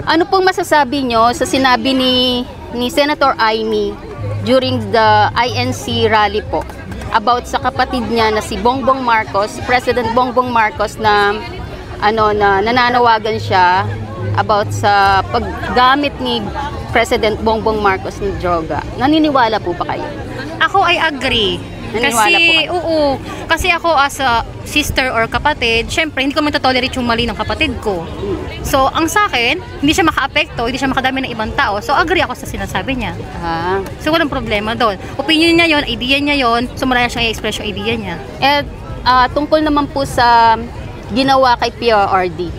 Ano pong masasabi nyo sa sinabi ni Senator Amy during the INC rally po about sa kapatid niya na si Bongbong Marcos, President Bongbong Marcos, na nananawagan siya about sa paggamit ni President Bongbong Marcos ng droga. Naniniwala po ba kayo? Ako ay agree. Naniniwala po kayo? Oo. Kasi ako as a sister or kapatid, syempre hindi ko tolerate yung mali ng kapatid ko. So, ang sa akin, hindi siya maka-apekto, hindi siya makadami ng ibang tao. So, agree ako sa sinasabi niya. So, walang problema doon. Opinion niya yon, idea niya yon, so maraya siyang i-express yung idea niya. At tungkol naman po sa ginawa kay PRRD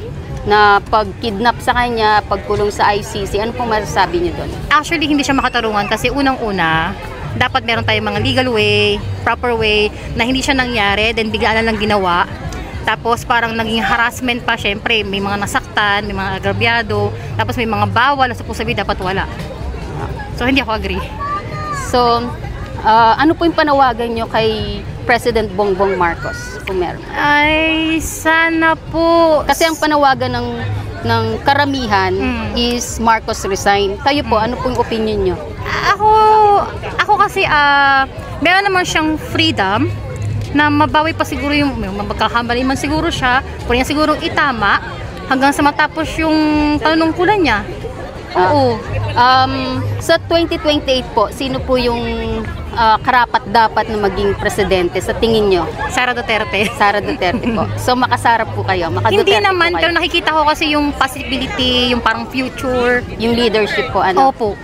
na pag-kidnap sa kanya, pagkulong sa ICC, ano pong masasabi niyo doon? Actually, hindi siya makatarungan kasi unang-una, dapat meron tayong mga legal way, proper way, na hindi siya nangyari, then biglaan na lang ginawa. Tapos parang naging harassment pa, syempre, may mga nasaktan, may mga agrabyado, tapos may mga bawal na supposed to be dapat wala. So, hindi ako agree. So, ano po yung panawagan nyo kay President Bongbong Marcos, kung meron? Ay, sana po. Kasi ang panawagan ng karamihan is Marcos resign. Kayo po, ano pong opinion nyo? Ako kasi, meron naman siyang freedom na mabawi pa siguro yung magkakamali man siguro siya, pwede niya siguro itama hanggang sa matapos yung panunungkulan niya. Oo. Sa 2028 po, sino po yung karapat dapat na maging presidente sa tingin nyo? Sara Duterte. Sara Duterte po. So makasarap po kayo, Hindi naman, po kayo. pero nakikita ko kasi yung possibility, yung parang future. Yung leadership po, ano? Opo.